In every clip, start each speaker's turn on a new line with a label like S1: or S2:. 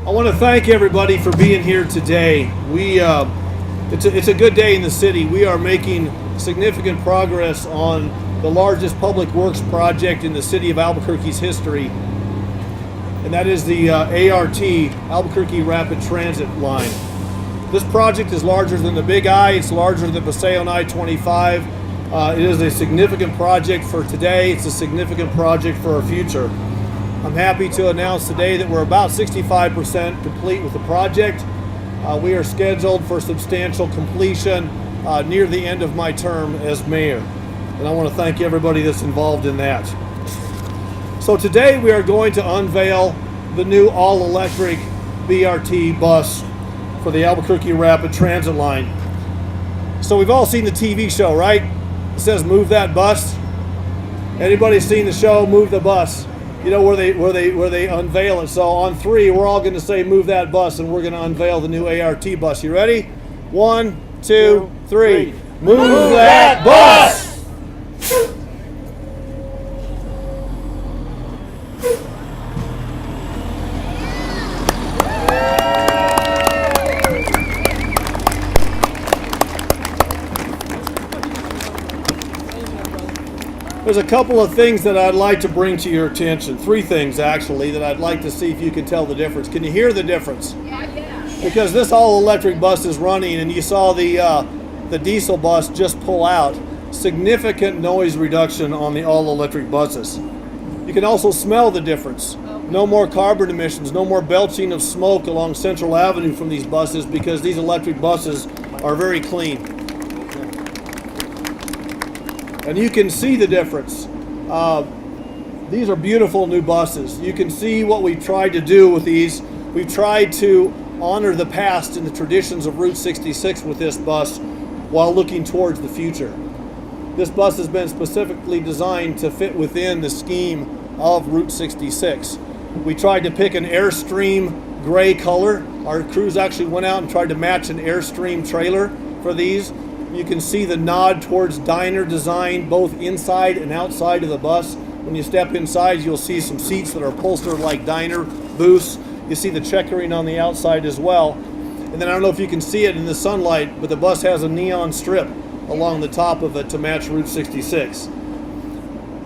S1: I want to thank everybody for being here today. It's a good day in the city. We are making significant progress on the largest public works project in the city of Albuquerque's history, and that is the ART, Albuquerque Rapid Transit line. This project is larger than the Big I. It's larger than Paseo on I-25. It is a significant project for today. It's a significant project for our future. I'm happy to announce today that we're about 65% complete with the project. We are scheduled for substantial completion near the end of my term as mayor. And I want to thank everybody that's involved in that. So today we are going to unveil the new all-electric BRT bus for the Albuquerque Rapid Transit line. So we've all seen the TV show, right? It says move that bus. Anybody seen the show Move the Bus? You know where they unveil it. So on three, we're all going to say move that bus, and we're going to unveil the new ART bus. You ready? 1, 2, 3. Move that bus! There's a couple of things that I'd like to bring to your attention. 3 things, actually, that I'd like to see if you can tell the difference. Can you hear the difference? Yeah. Because this all-electric bus is running, and you saw the diesel bus just pull out. Significant noise reduction on the all-electric buses. You can also smell the difference. No more carbon emissions, no more belching of smoke along Central Avenue from these buses, because these electric buses are very clean. And you can see the difference. These are beautiful new buses. You can see what we tried to do with these. We tried to honor the past and the traditions of Route 66 with this bus while looking towards the future. This bus has been specifically designed to fit within the scheme of Route 66. We tried to pick an Airstream gray color. Our crews actually went out and tried to match an Airstream trailer for these. You can see the nod towards diner design both inside and outside of the bus. When you step inside, you'll see some seats that are upholstered like diner booths. You see the checkering on the outside as well. And then I don't know if you can see it in the sunlight, but the bus has a neon strip along the top of it to match Route 66.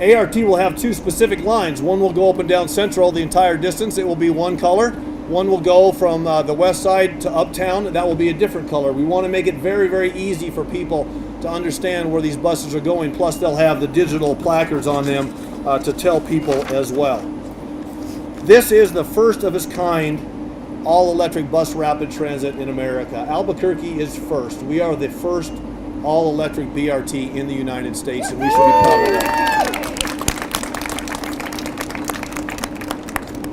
S1: ART will have 2 specific lines. One will go up and down Central the entire distance. It will be one color. One will go from the west side to uptown. That will be a different color. We want to make it very, very easy for people to understand where these buses are going. Plus, they'll have the digital placards on them to tell people as well. This is the first of its kind all-electric bus rapid transit in America. Albuquerque is first. We are the first all-electric BRT in the United States, and we should be proud of that.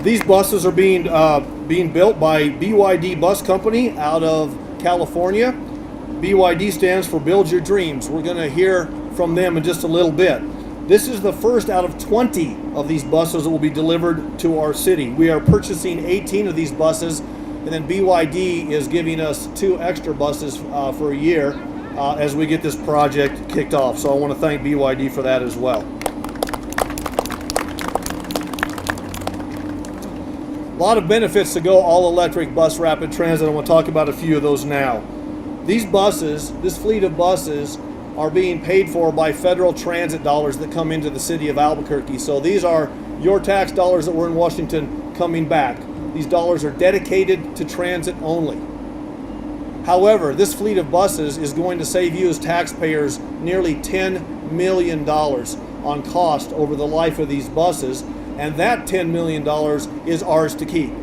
S1: These buses are being built by BYD Bus Company out of California. BYD stands for Build Your Dreams. We're going to hear from them in just a little bit. This is the first out of 20 of these buses that will be delivered to our city. We are purchasing 18 of these buses, and then BYD is giving us 2 extra buses for a year as we get this project kicked off. So I want to thank BYD for that as well. A lot of benefits to go all-electric bus rapid transit. I want to talk about a few of those now. These buses, this fleet of buses, are being paid for by federal transit dollars that come into the city of Albuquerque. So these are your tax dollars that were in Washington coming back. These dollars are dedicated to transit only. However, this fleet of buses is going to save you as taxpayers nearly $10 million on cost over the life of these buses. And that $10 million is ours to keep.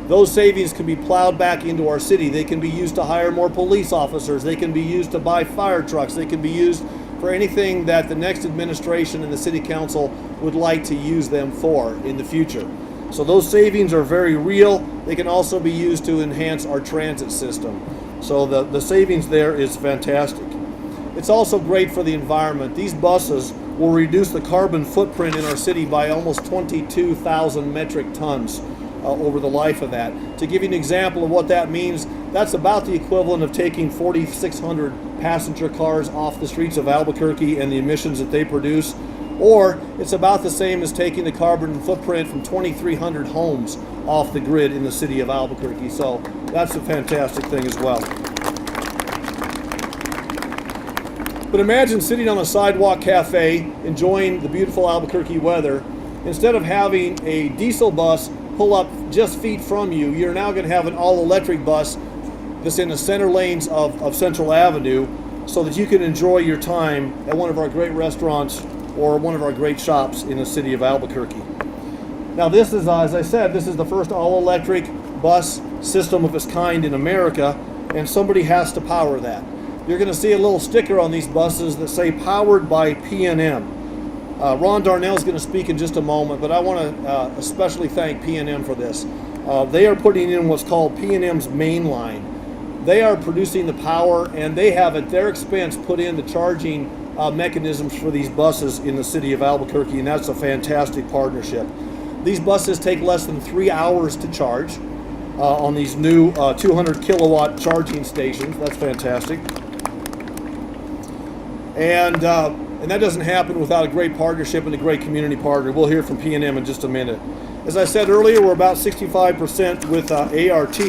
S1: Those savings can be plowed back into our city. They can be used to hire more police officers. They can be used to buy fire trucks. They can be used for anything that the next administration and the city council would like to use them for in the future. So those savings are very real. They can also be used to enhance our transit system. So the savings there is fantastic. It's also great for the environment. These buses will reduce the carbon footprint in our city by almost 22,000 metric tons over the life of that. To give you an example of what that means, that's about the equivalent of taking 4,600 passenger cars off the streets of Albuquerque and the emissions that they produce. or it's about the same as taking the carbon footprint from 2,300 homes off the grid in the city of Albuquerque. So that's a fantastic thing as well. But imagine sitting on a sidewalk cafe enjoying the beautiful Albuquerque weather. Instead of having a diesel bus pull up just feet from you, you're now going to have an all-electric bus that's in the center lanes of Central Avenue, so that you can enjoy your time at one of our great restaurants or one of our great shops in the city of Albuquerque. Now this is, as I said, this is the first all-electric bus system of its kind in America, and somebody has to power that. You're going to see a little sticker on these buses that say powered by P&M. Ron Darnell is going to speak in just a moment, but I want to especially thank P&M for this. They are putting in what's called P&M's main line. They are producing the power, and they have at their expense put in the charging mechanisms for these buses in the city of Albuquerque, and that's a fantastic partnership. These buses take less than 3 hours to charge on these new 200 kilowatt charging stations. That's fantastic. And that doesn't happen without a great partnership and a great community partner. We'll hear from P&M in just a minute. As I said earlier, we're about 65% with ART.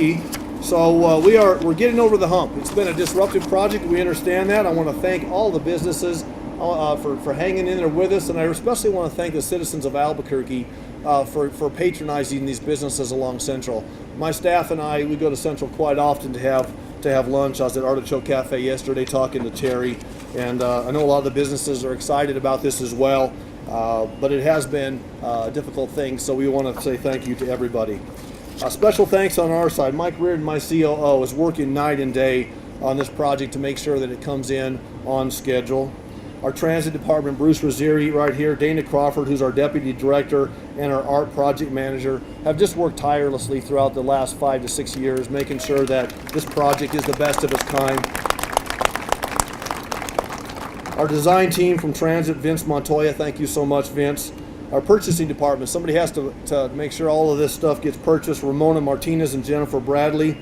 S1: So we're getting over the hump. It's been a disruptive project. We understand that. I want to thank all the businesses for hanging in there with us, and I especially want to thank the citizens of Albuquerque for patronizing these businesses along Central. My staff and I, we go to Central quite often to have lunch. I was at Artichoke Cafe yesterday talking to Terry, and I know a lot of the businesses are excited about this as well, but it has been a difficult thing, so we want to say thank you to everybody. Special thanks on our side. Mike Reardon, my COO, is working night and day on this project to make sure that it comes in on schedule. Our transit department, Bruce Rosieri right here, Dana Crawford, who's our deputy director, and our art project manager, have just worked tirelessly throughout the last 5 to 6 years, making sure that this project is the best of its kind. Our design team from Transit, Vince Montoya, thank you so much, Vince. Our purchasing department, somebody has to make sure all of this stuff gets purchased. Ramona Martinez and Jennifer Bradley.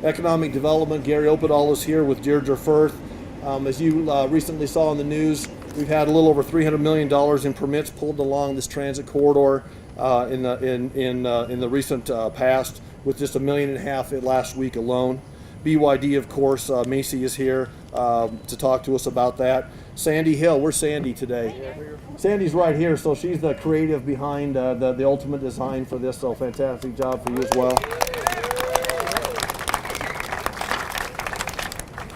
S1: Economic development, Gary Opedal is here with Deirdre Firth. As you recently saw in the news, we've had a little over $300 million in permits pulled along this transit corridor in the recent past, with just $1.5 million last week alone. BYD, of course, MACY is here to talk to us about that. Sandy Hill, where's Sandy today? Sandy's right here, so she's the creative behind the ultimate design for this, so fantastic job for you as well.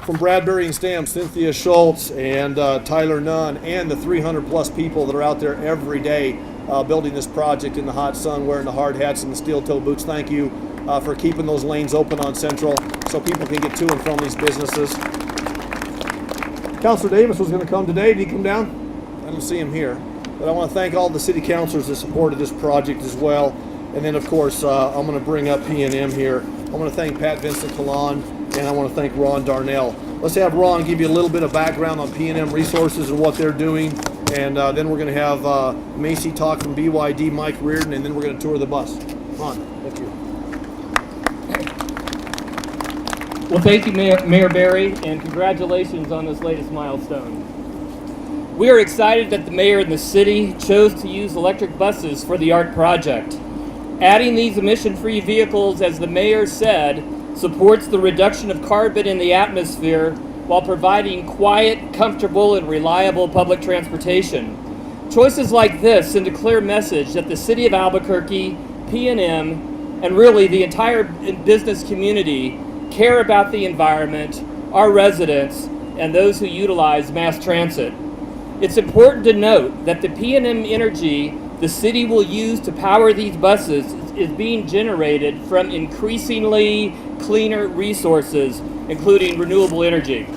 S1: From Bradbury and Stamp, Cynthia Schultz and Tyler Nunn, and the 300 plus people that are out there every day building this project in the hot sun, wearing the hard hats and the steel toe boots. Thank you for keeping those lanes open on Central so people can get to and from these businesses. Councilor Davis was going to come today. Did he come down? I don't see him here. But I want to thank all the city councilors that supported this project as well. And then, of course, I'm going to bring up P&M here. I want to thank Pat Vincent Calan, and I want to thank Ron Darnell. Let's have Ron give you a little bit of background on P&M Resources and what they're doing. And then we're going to have MACY talk from BYD, Mike Reardon, and then we're going to tour the bus. Ron, thank you.
S2: Well, thank you, Mayor Barry, and congratulations on this latest milestone. We are excited that the mayor and the city chose to use electric buses for the ART project. Adding these emission-free vehicles, as the mayor said, supports the reduction of carbon in the atmosphere while providing quiet, comfortable, and reliable public transportation. Choices like this send a clear message that the city of Albuquerque, P&M, and really the entire business community care about the environment, our residents, and those who utilize mass transit. It's important to note that the P&M energy the city will use to power these buses is being generated from increasingly cleaner resources, including renewable energy.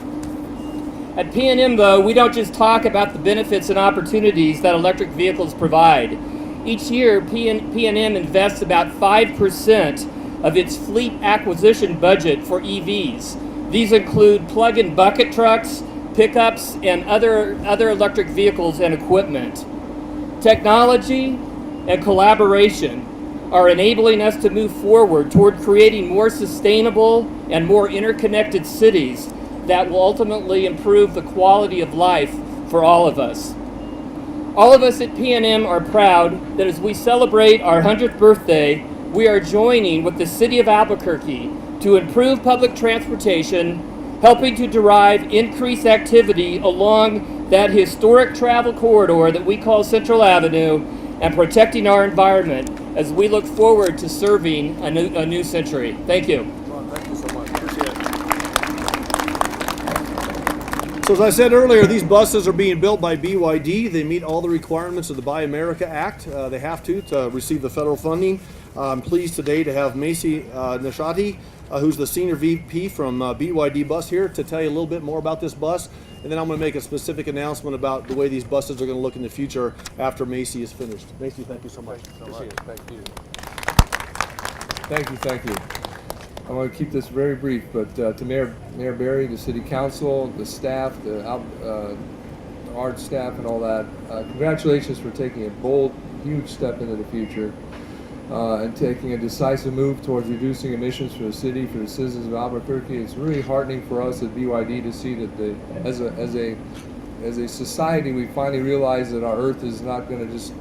S2: At P&M, though, we don't just talk about the benefits and opportunities that electric vehicles provide. Each year, P&M invests about 5% of its fleet acquisition budget for EVs. These include plug-in bucket trucks, pickups, and other electric vehicles and equipment. Technology and collaboration are enabling us to move forward toward creating more sustainable and more interconnected cities that will ultimately improve the quality of life for all of us. All of us at PNM are proud that as we celebrate our 100th birthday, we are joining with the City of Albuquerque to improve public transportation, helping to derive increased activity along that historic travel corridor that we call Central Avenue, and protecting our environment as we look forward to serving a new century. Thank you.
S1: Ron, thank you so much. Appreciate it. So as I said earlier, these buses are being built by BYD. They meet all the requirements of the Buy America Act. They have to receive the federal funding. I'm pleased today to have MACY NESHATI, who's the Senior VP from BYD Bus here, to tell you a little bit more about this bus. And then I'm going to make a specific announcement about the way these buses are going to look in the future after MACY is finished. MACY, thank you so much.
S3: Thank you. Thank you. I want to keep this very brief, but to Mayor Berry, the City Council, the staff, the art staff, and all that, congratulations for taking a bold, huge step into the future and taking a decisive move towards reducing emissions for the city, for the citizens of Albuquerque. It's really heartening for us at BYD to see that as a society, we finally realize that our Earth is not going to just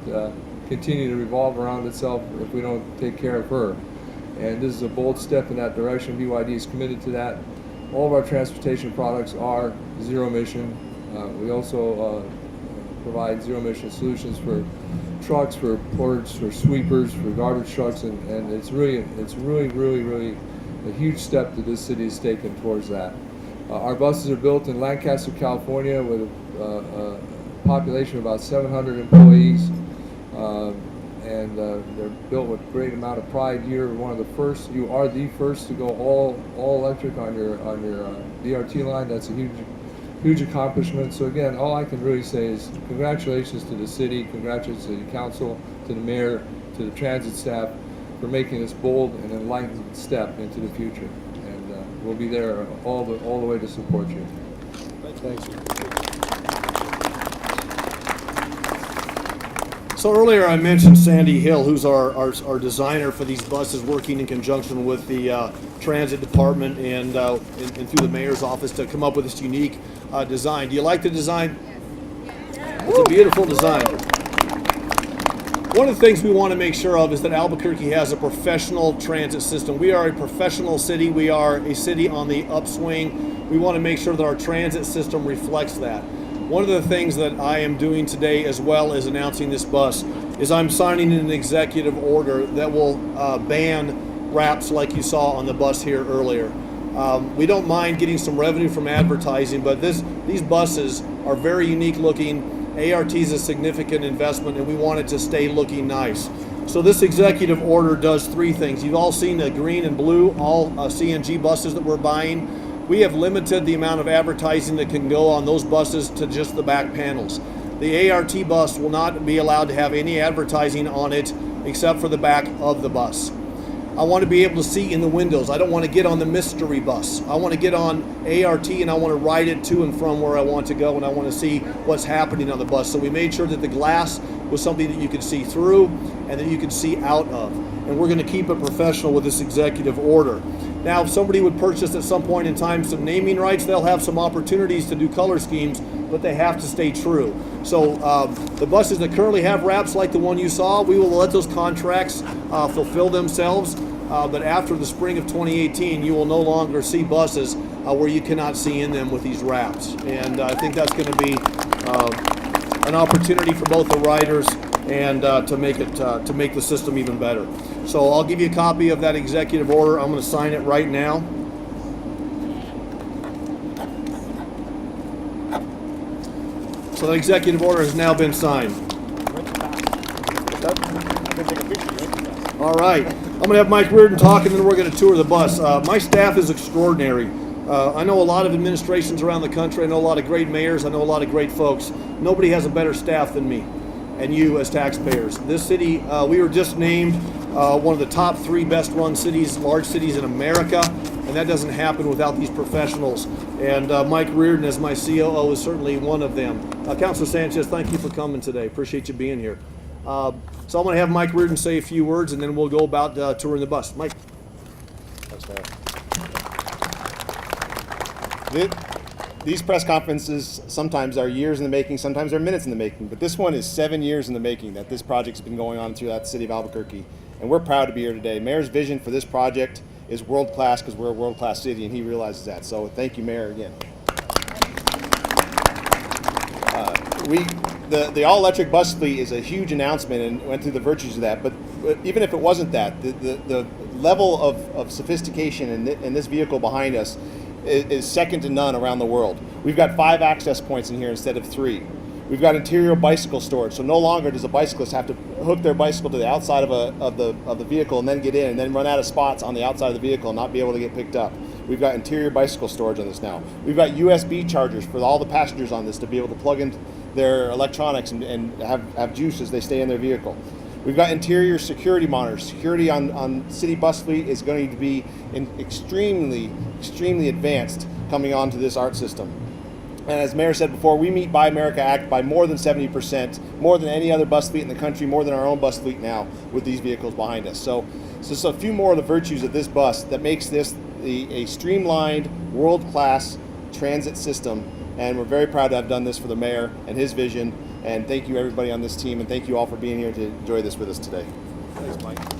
S3: continue to revolve around itself if we don't take care of her. And this is a bold step in that direction. BYD is committed to that. All of our transportation products are zero emission. We also provide zero emission solutions for trucks, for ports, for sweepers, for garbage trucks, and it's really a huge step that this city has taken towards that. Our buses are built in Lancaster, California, with a population of about 700 employees. And they're built with great amount of pride. You are the first to go all electric on your DRT line. That's a huge accomplishment. So again, all I can really say is congratulations to the city, congratulations to the council, to the mayor, to the transit staff for making this bold and enlightened step into the future. And we'll be there all the way to support you.
S1: Thanks. So earlier I mentioned Sandy Hill, who's our designer for these buses, working in conjunction with the transit department and through the mayor's office to come up with this unique design. Do you like the design? It's a beautiful design. One of the things we want to make sure of is that Albuquerque has a professional transit system. We are a professional city. We are a city on the upswing. We want to make sure that our transit system reflects that. One of the things that I am doing today, as well as announcing this bus, is I'm signing an executive order that will ban wraps like you saw on the bus here earlier. We don't mind getting some revenue from advertising, but these buses are very unique looking. ART is a significant investment, and we want it to stay looking nice. So this executive order does three things. You've all seen the green and blue, all CNG buses that we're buying. We have limited the amount of advertising that can go on those buses to just the back panels. The ART bus will not be allowed to have any advertising on it except for the back of the bus. I want to be able to see in the windows. I don't want to get on the mystery bus. I want to get on ART and I want to ride it to and from where I want to go, and I want to see what's happening on the bus. So we made sure that the glass was something that you could see through and that you could see out of. And we're going to keep it professional with this executive order. Now, if somebody would purchase at some point in time some naming rights, they'll have some opportunities to do color schemes, but they have to stay true. So the buses that currently have wraps like the one you saw, we will let those contracts fulfill themselves. But after the spring of 2018, you will no longer see buses where you cannot see in them with these wraps. And I think that's going to be an opportunity for both the riders and to make the system even better. So I'll give you a copy of that executive order. I'm going to sign it right now. So the executive order has now been signed. All right. I'm going to have Mike Reardon talk, and then we're going to tour the bus. My staff is extraordinary. I know a lot of administrations around the country. I know a lot of great mayors. I know a lot of great folks. Nobody has a better staff than me and you as taxpayers. This city, we were just named one of the top 3 best run cities, large cities in America, and that doesn't happen without these professionals. And Mike Reardon, as my COO, is certainly one of them. Councilor Sanchez, thank you for coming today. Appreciate you being here. So I'm going to have Mike Reardon say a few words, and then we'll go about touring the bus. Mike.
S4: Thanks, Mayor. these press conferences sometimes are years in the making, sometimes they're minutes in the making, but this one is 7 years in the making that this project's been going on throughout the city of Albuquerque, and we're proud to be here today. Mayor's vision for this project is world-class because we're a world-class city, and he realizes that. So thank you, Mayor, again. The all-electric bus fleet is a huge announcement and went through the virtues of that, but even if it wasn't that, the level of sophistication in this vehicle behind us is second to none around the world. We've got 5 access points in here instead of 3. We've got interior bicycle storage, so no longer does a bicyclist have to hook their bicycle to the outside of the vehicle and then get in and then run out of spots on the outside of the vehicle and not be able to get picked up. We've got interior bicycle storage on this now. We've got USB chargers for all the passengers on this to be able to plug in their electronics and have juice as they stay in their vehicle. We've got interior security monitors. Security on city bus fleet is going to be extremely advanced coming onto this ART system. And as Mayor said before, we meet Buy America Act by more than 70%, more than any other bus fleet in the country, more than our own bus fleet now with these vehicles behind us. So just a few more of the virtues of this bus that makes this a streamlined, world-class transit system. And we're very proud to have done this for the mayor and his vision. And thank you everybody on this team, and thank you all for being here to enjoy this with us today. Thanks, Mike.